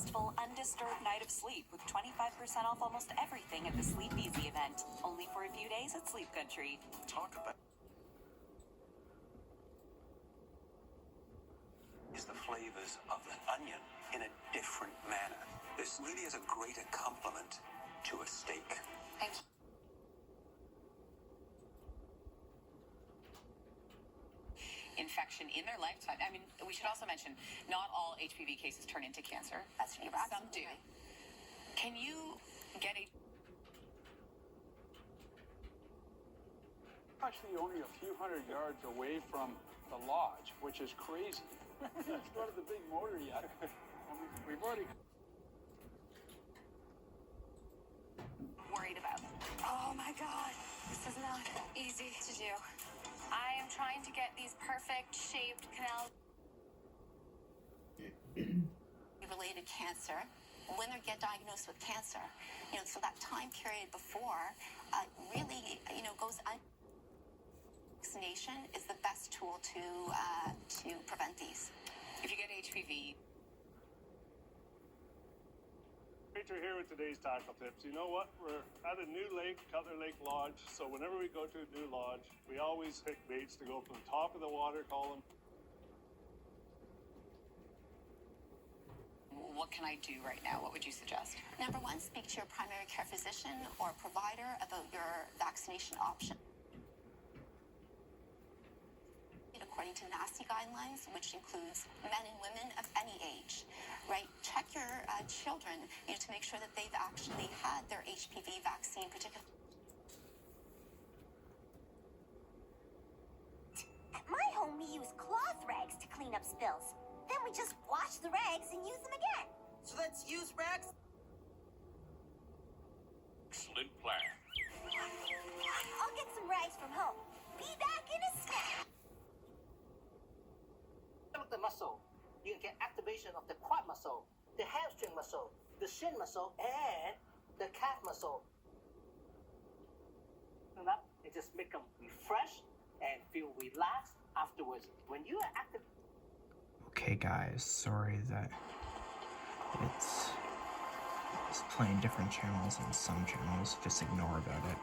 restful, undisturbed night of sleep with 25% off almost everything at the Sleep Easy event. Only for a few days at Sleep Country. Talk about is the flavors of the onion in a different manner. This really is a great accompaniment to a steak. Thank you. Infection in their lifetime. I mean, we should also mention, not all HPV cases turn into cancer. That's true. Some do. Can you get a... Actually only a few hundred yards away from the lodge, which is crazy. It's not the big motor yet. And we've already... Worried about. Oh my God, this is not easy to do. I am trying to get these perfect shaped canals. Related cancer, when they get diagnosed with cancer, so that time period before really, goes on. Vaccination is the best tool to prevent these. If you get HPV... Great to hear with today's tackle tips. You know what? We're at a new lake, Cutler Lake Lodge. So whenever we go to a new lodge, we always pick baits to go from the top of the water column. What can I do right now? What would you suggest? Number one, speak to your primary care physician or provider about your vaccination option. According to NACI guidelines, which includes men and women of any age, right? Check your children, to make sure that they've actually had their HPV vaccine, particularly. At my home, we use cloth rags to clean up spills. Then we just wash the rags and use them again. So let's use rags. Excellent plan. I'll get some rags from home. Be back in a snack. The muscle, you can get activation of the quad muscle, the hamstring muscle, the shin muscle, and the calf muscle. And up and just make them refresh and feel relaxed afterwards. When you are active. Okay, guys, sorry that it's playing different channels and some channels. Just ignore about it.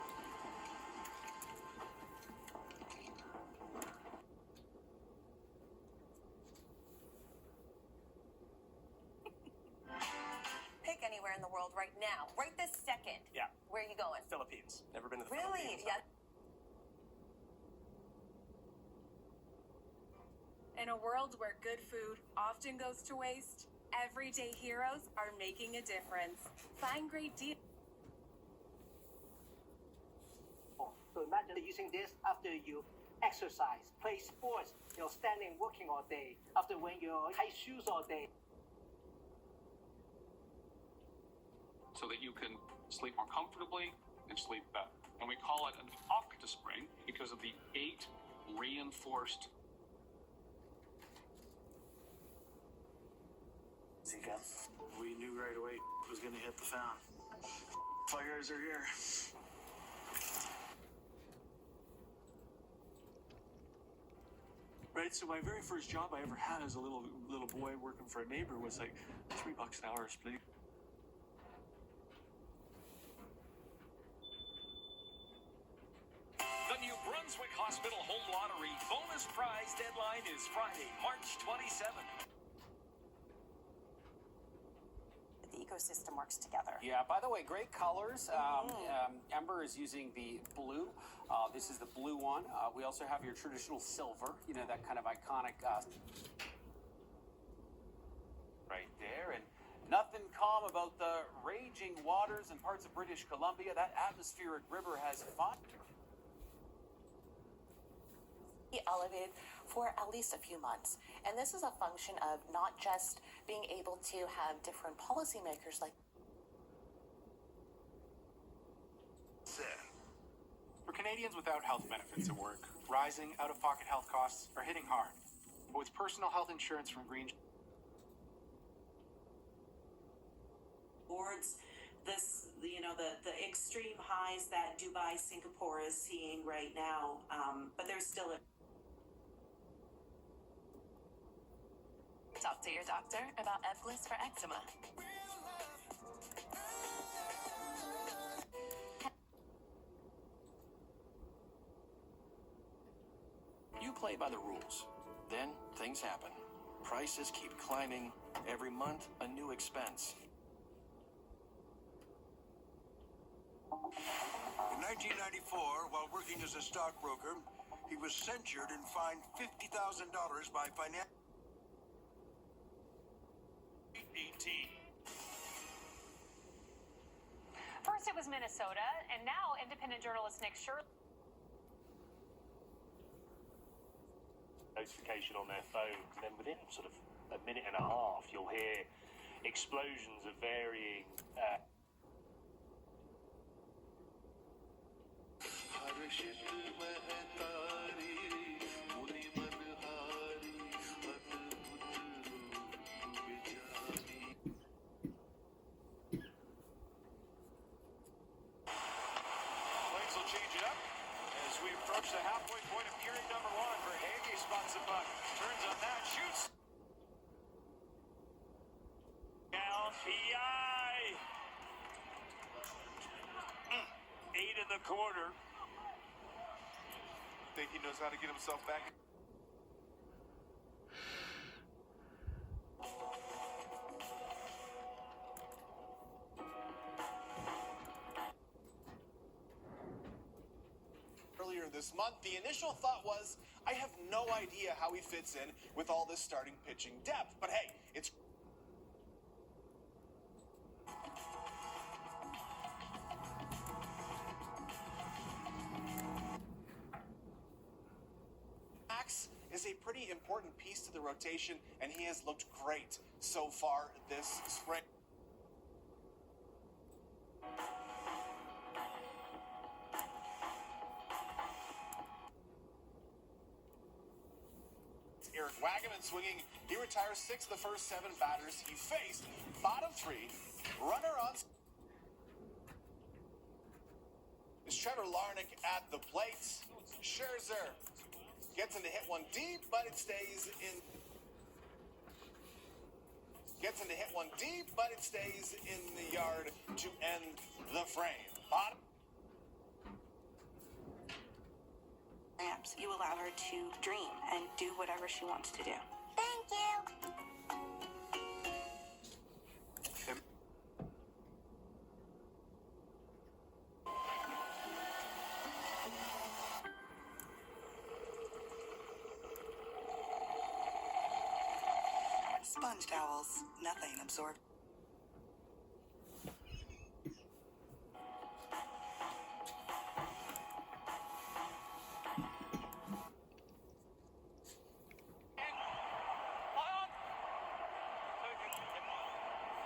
Pick anywhere in the world right now, right this second. Yeah. Where are you going? Philippines. Never been to the Really? Philippines. Yeah. In a world where good food often goes to waste, everyday heroes are making a difference. Find great deals. So imagine using this after you exercise, play sports, standing, working all day, after wearing your tight shoes all day. So that you can sleep more comfortably and sleep better. And we call it an octaspring because of the 8 reinforced. We knew right away it was going to hit the fan. Fires are here. Right, so my very first job I ever had as a little boy working for a neighbor was like $3 an hour split. The New Brunswick Hospital Home Lottery bonus prize deadline is Friday, March 27th. The ecosystem works together. Yeah, by the way, great colors. Ember is using the blue. This is the blue one. We also have your traditional silver, that kind of iconic right there. And nothing calm about the raging waters in parts of British Columbia. That atmospheric river has fun. Elevated for at least a few months. And this is a function of not just being able to have different policymakers like For Canadians without health benefits at work, rising out-of-pocket health costs are hitting hard. But with personal health insurance from Green... Towards this, the extreme highs that Dubai, Singapore is seeing right now, but there's still a tough to your doctor about Ebglyss for eczema. You play by the rules. Then things happen. Prices keep climbing. Every month, a new expense. In 1994, while working as a stockbroker, he was censured and fined $50,000 by financial. 18. First it was Minnesota, and now independent journalist Nick Shirley. Notification on their phones, and then within sort of a minute and a half, you'll hear explosions of varying. Flames will change it up as we approach the halfway point of period number 1. For Hagee spots the puck, turns on that, shoots. Down, PI. 8 in the quarter. Think he knows how to get himself back. Earlier this month, the initial thought was, I have no idea how he fits in with all this starting pitching depth. But hey, it's Max is a pretty important piece to the rotation, and he has looked great so far this spring. Eric Wagaman swinging. He retires 6 of the first 7 batters he faced. Bottom 3, runner on. Is Trevor Larnach at the plate? Scherzer gets him to hit one deep, but it stays in. Gets him to hit one deep, but it stays in the yard to end the frame. Bottom. Ramps, you allow her to dream and do whatever she wants to do. Thank you. Sponge towels, nothing absorbed.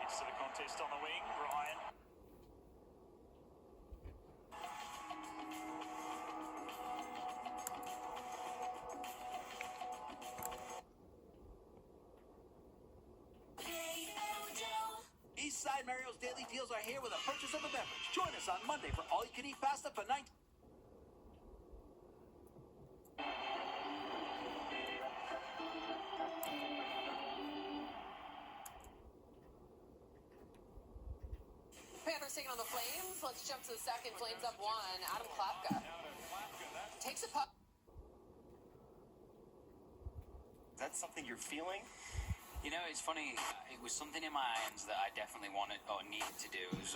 Into the contest on the wing, Ryan. Eastside Mario's Daily Deals are here with a purchase of a beverage. Join us on Monday for all-you-can-eat pasta for $19. Panthers taking on the Flames. Let's jump to the second. Flames up 1. Adam Klapka takes a puck. That's something you're feeling? You know, it's funny. It was something in my hands that I definitely wanted or needed to do. It was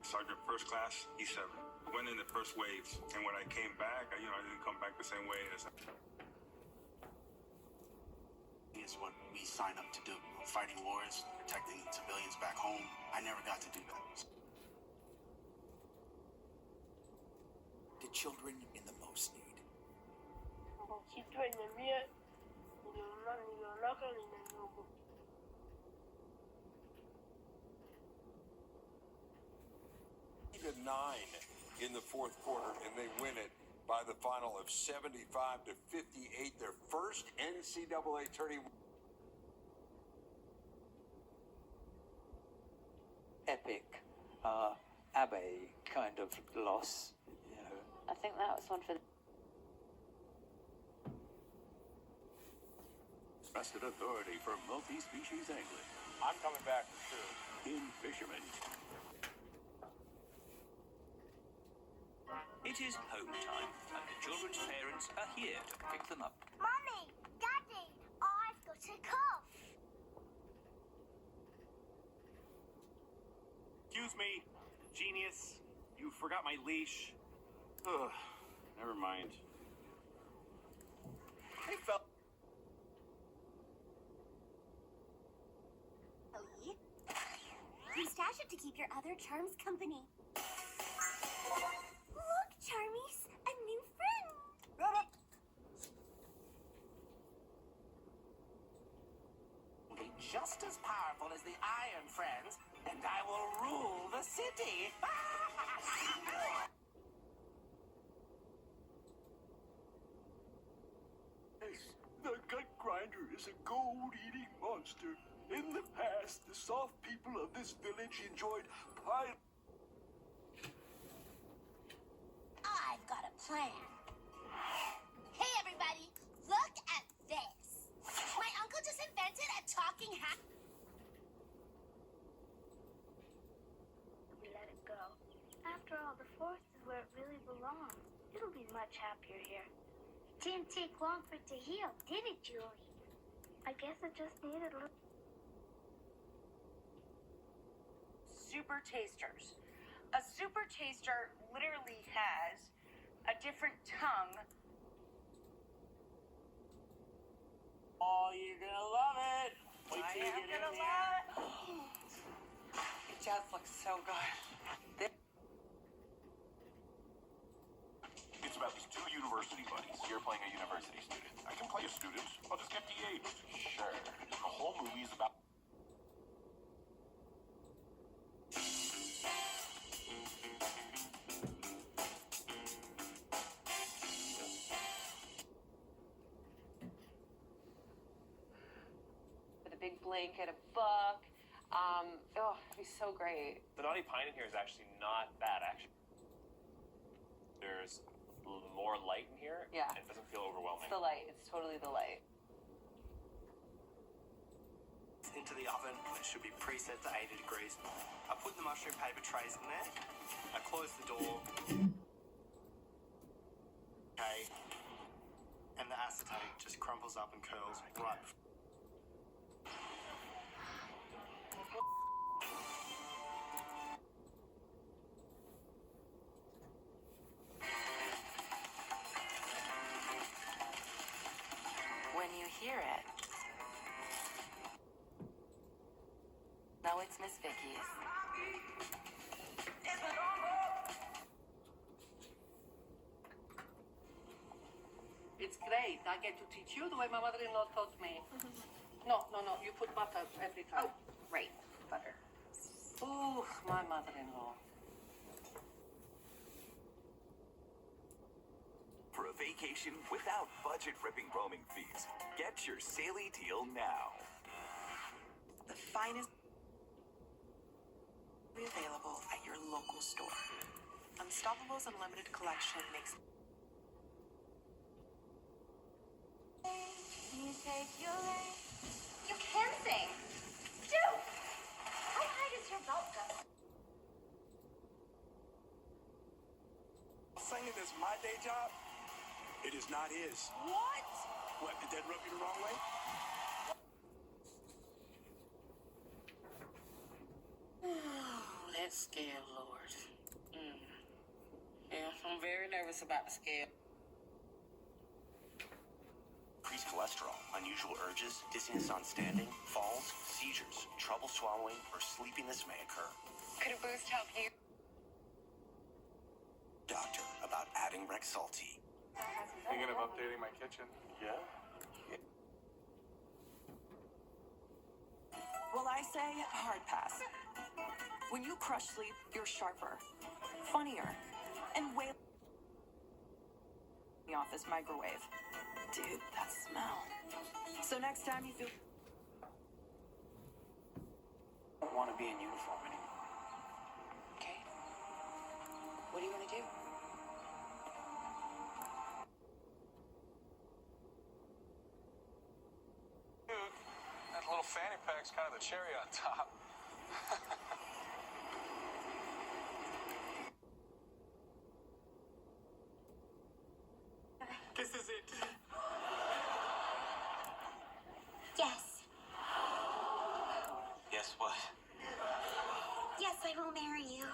Sergeant First Class, E7. Went in the first waves, and when I came back, I didn't come back the same way as. Is what we signed up to do. Fighting wars, protecting civilians back home. I never got to do that. The children in the most need. To 9 in the fourth quarter, and they win it by the final of 75-58. Their first NCAA tourney. Epic, Abbey kind of loss, you know. I think that was one for Trusted authority for multi-species angling. I'm coming back for sure. In fishermen. It is home time, and the children's parents are here to pick them up. Mommy, Daddy, I've got a cough. Excuse me, genius. You forgot my leash. Ugh, never mind. Hey, fella. You stash it to keep your other charms company. Look, Charmies, a new friend. Be just as powerful as the Iron Friends, and I will rule the city. The gut grinder is a gold-eating monster. In the past, the soft people of this village enjoyed pie. I've got a plan. Hey, everybody, look at this. My uncle just invented a talking hat. We let it go. After all, the forest is where it really belongs. It'll be much happier here. Didn't take long for it to heal, did it, Julie? I guess it just needed a little... Super tasters. A super taster literally has a different tongue. Oh, you're gonna love it. Wait till you I am get in gonna there. love it. It just looks so good. It's about these two university buddies. You're playing a university student. I can play a student. I'll just get de-aged. Sure. The whole movie is about... With a big blanket, a book. It'd be so great. The Naughty Pine in here is actually not bad, actually. There's more light in here. Yeah. And it doesn't feel overwhelming. It's the light. It's totally the light. Into the oven, and it should be preset to 80 degrees. I put the mushroom paper trays in there. I close the door. Okay. And the acetate just crumples up and curls right before. When you hear it, know it's Miss Vicky's. It's great. I get to teach you the way my mother-in-law taught me. No, you put butter every time. Oh, right, butter. Ooh, my mother-in-law. For a vacation without budget-ripping roaming fees, get your Saily deal now. The finest available at your local store. Unstoppable's unlimited collection makes... You take your lane. You can sing. Do. How high does your belt go? Singing is my day job. It is not his. What? What, did that rub you the wrong way? That scale, Lord. Yeah, I'm very nervous about the scale. Increased cholesterol, unusual urges, dizziness on standing, falls, seizures, trouble swallowing, or sleepiness may occur. Could a boost help you? Doctor about adding Rexulti. Thinking of updating my kitchen. Yeah? Well, I say hard pass. When you crush sleep, you're sharper, funnier, and way... the office microwave. Dude, that smell. So next time you feel... I don't want to be in uniform anymore. Okay. What do you want to do? fanny pack's kind of the cherry on top. This is it. Yes. Yes, what? Yes, I will marry you.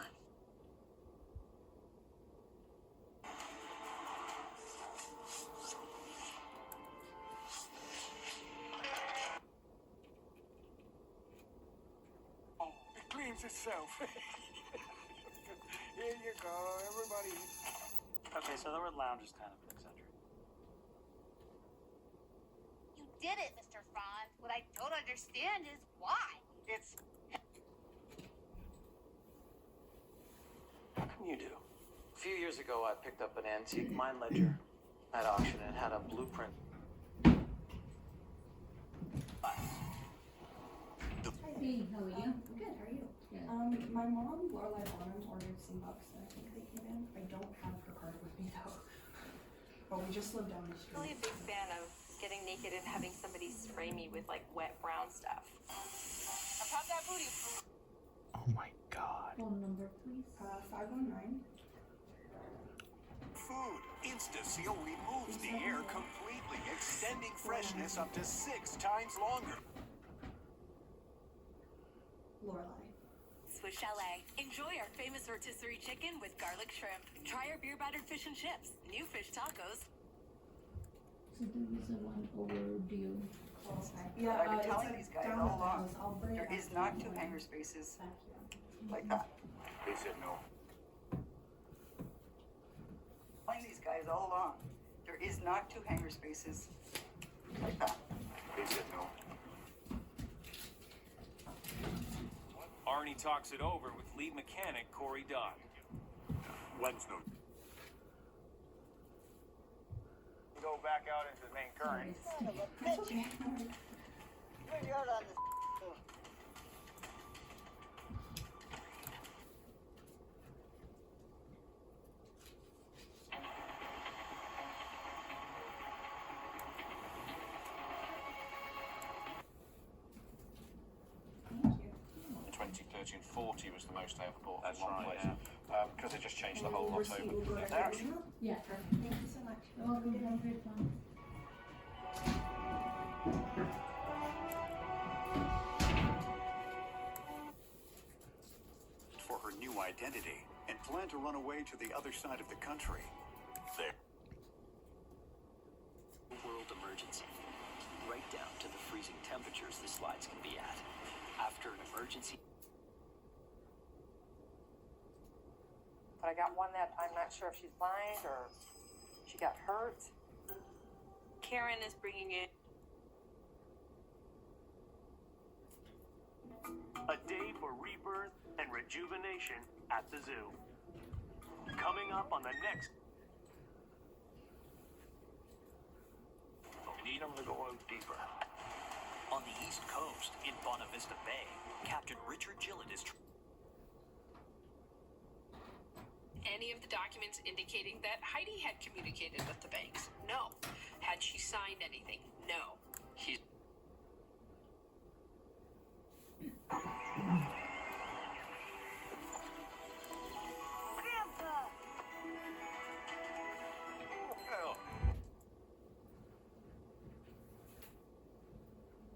It cleans itself. Here you go, everybody. Okay, so the word lounge is kind of eccentric. You did it, Mr. Franz. What I don't understand is why. It's... How come you do? A few years ago, I picked up an antique mine ledger at auction. It had a blueprint. Hey, how are you? Good, how are you? Good. My mom, Lorelai Bonham, ordered some books that I think they came in. I don't have her card with me though. But we just live down the street. Really a big fan of getting naked and having somebody spray me with like wet brown stuff. I pop that booty. Oh my god. Phone number, please. 519. Food. InstaSeal removes the air completely, extending freshness up to 6 times longer. Lorelai. Swiss Chalet. Enjoy our famous rotisserie chicken with garlic shrimp. Try our beer battered fish and chips. New fish tacos. So there was a one overdue. Yeah, I've been telling these guys all along, there is not 2 hanger spaces like that. They said no. Telling these guys all along, there is not 2 hanger spaces like that. They said no. Arnie talks it over with lead mechanic Corey Dodd. When's no? Go back out into the main current. The 2013-40 was the most I ever bought. That's in one right, place. yeah. Because they just changed the whole lot over. There. Yeah, perfect. Thank you so much. You're welcome. Have a great one. For her new identity and plan to run away to the other side of the country. There. World emergency. Right down to the freezing temperatures the slides can be at. After an emergency. But I got one that I'm not sure if she's blind or she got hurt. Karen is bringing in. A day for rebirth and rejuvenation at the zoo. Coming up on the next. We need them to go out deeper. On the East Coast, in Bonavista Bay, Captain Richard Gillett is... Any of the documents indicating that Heidi had communicated with the banks? No. Had she signed anything? No. He's...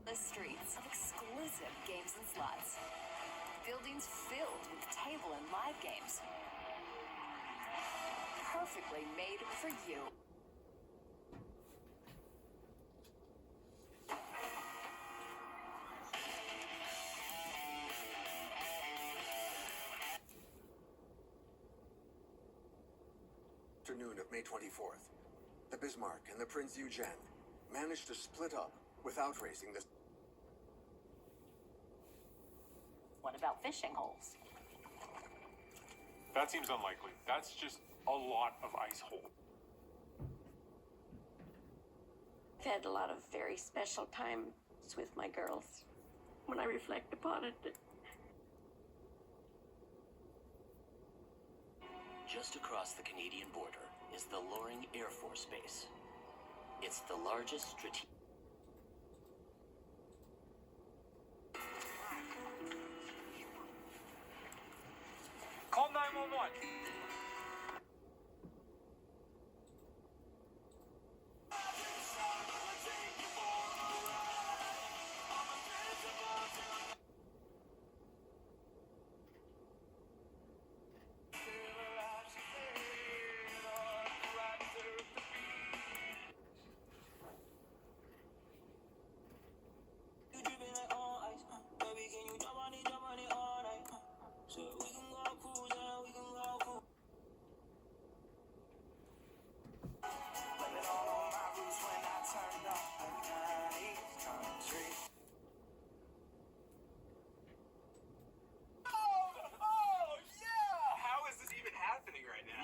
The streets of exclusive games and slots. Buildings filled with table and live games. Perfectly made for you. Afternoon of May 24th, the Bismarck and the Prince Eugene managed to split up without raising the... What about fishing holes? That seems unlikely. That's just a lot of ice hole. I've had a lot of very special times with my girls. When I reflect upon it, Just across the Canadian border is the Loring Air Force Base. It's the largest strategic... one.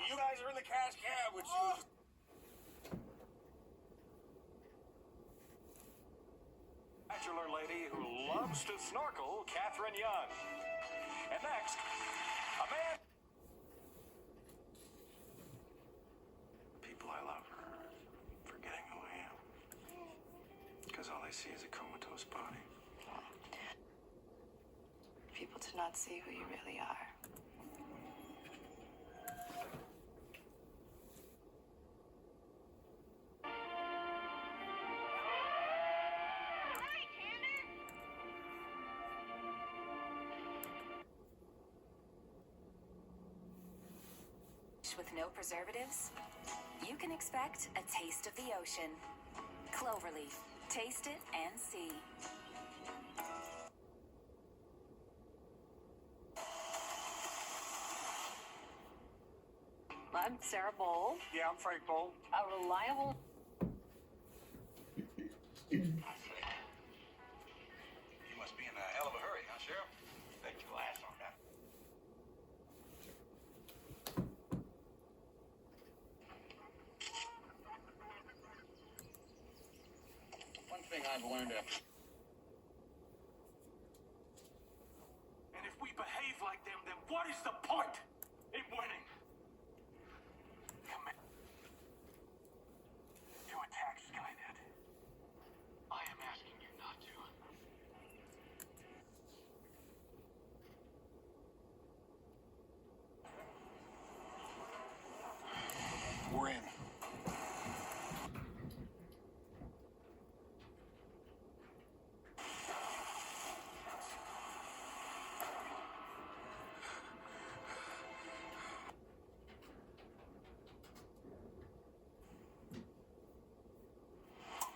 You guys are in the cash cab, which you... Bachelor lady who loves to snorkel, Catherine Young. And next, a man. People I love are forgetting who I am. Because all they see is a comatose body. People do not see who you really are. With no preservatives, you can expect a taste of the ocean. Cloverleaf. Taste it and see. I'm Sarah Bowl. Yeah, I'm Frank Bowl. A reliable... You must be in a hell of a hurry, huh, Sheriff? Bet your ass on that. One thing I've learned after... And if we behave like them, then what is the point in winning? To attack Skynet. I am asking you not to. We're in.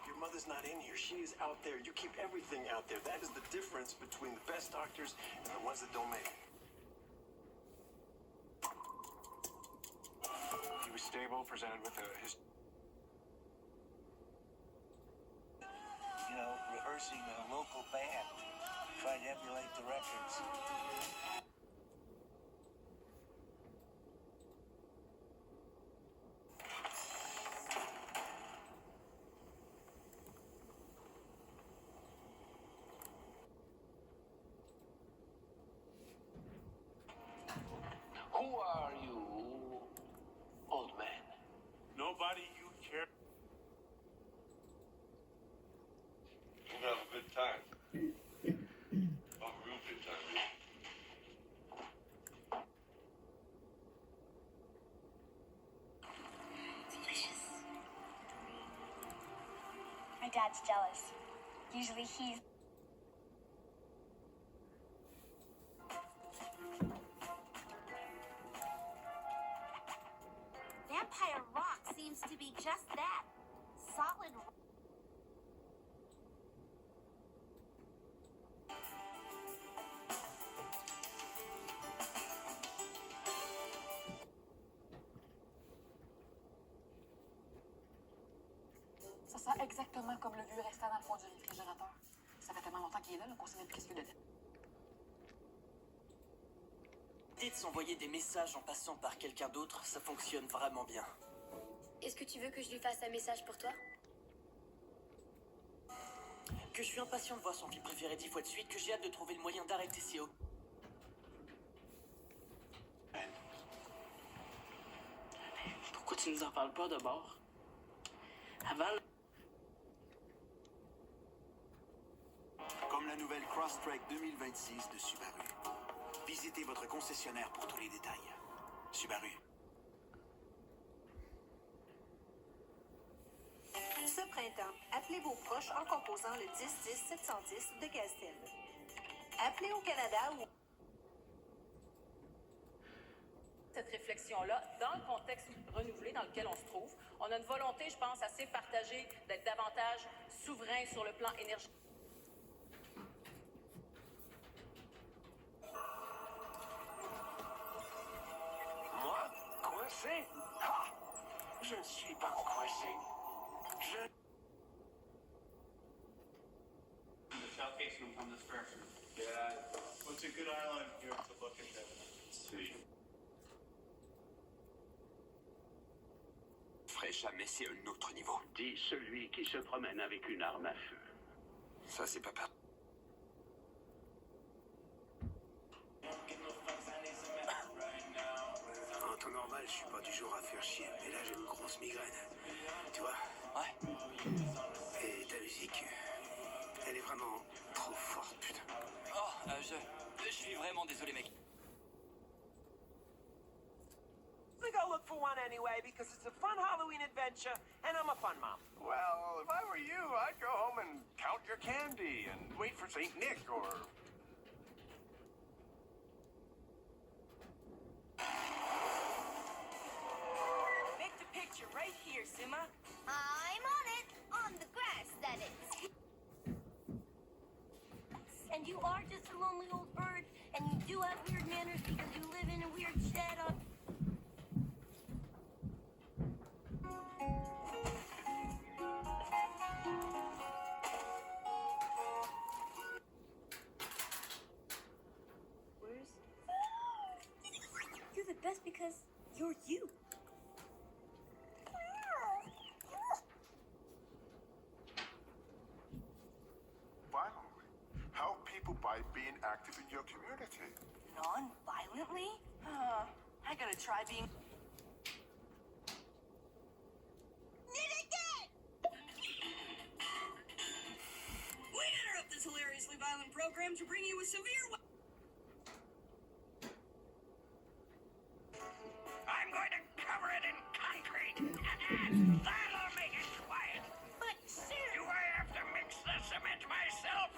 Your mother's not in here. She is out there. You keep everything out there. That is the difference between the best doctors and the ones that don't make it. He was stable, presented with his... You know, rehearsing a local band. Trying to emulate the records. Who are you, old man? Nobody you care. We're gonna have a good time. A real good time. Delicious. My dad's jealous. Usually he's... Vampire rock seems to be just that. Solid rock. Ça sent exactement comme le vieux restant dans le fond du réfrigérateur. Ça fait tellement longtemps qu'il est là, qu'on sait même plus qu'est-ce qu'il y a dedans. L'idée de s'envoyer des messages en passant par quelqu'un d'autre, ça fonctionne vraiment bien. Est-ce que tu veux que je lui fasse un message pour toi? Que je suis impatient de voir son film préféré 10 fois de suite, que j'ai hâte de trouver le moyen d'arrêter ces hauts. Pourquoi tu nous en parles pas de bord? Avant... Comme la nouvelle Crosstrek 2026 de Subaru. Visitez votre concessionnaire pour tous les détails. Subaru. Ce printemps, appelez vos proches en composant le 10-10-710 de Gaztel. Appelez au Canada ou... Cette réflexion-là, dans le contexte renouvelé dans lequel on se trouve, on a une volonté, je pense, assez partagée d'être davantage souverain sur le plan énergétique. Moi, coincé? Ah! Je ne suis pas coincé. The southeast will come this direction. Yeah. What's a good island here to look at that? See. Ferai jamais, c'est un autre niveau. Dis celui qui se promène avec une arme à feu. Ça, c'est pas pas. En temps normal, je suis pas du genre à faire chier, mais là j'ai une grosse migraine. Tu vois? Ouais. Et ta musique, elle est vraiment trop forte, putain. Oh, je suis vraiment désolé, mec. I go look for one anyway because it's a fun Halloween adventure and I'm a fun mom. Well, if I were you, I'd go home and count your candy and wait for St. Nick or... Make the picture right here, Sima. I'm on it. On the grass, that is. And you are just a lonely old bird, and you do have weird manners because you live in a weird shed on... You're the best because you're you. Violently. Help people by being active in your community. Non-violently? I gotta try being... Knit again! We interrupt this hilariously violent program to bring you a severe... I'm going to cover it in concrete. That'll make it quiet. But, sir... Do I have to mix the cement myself?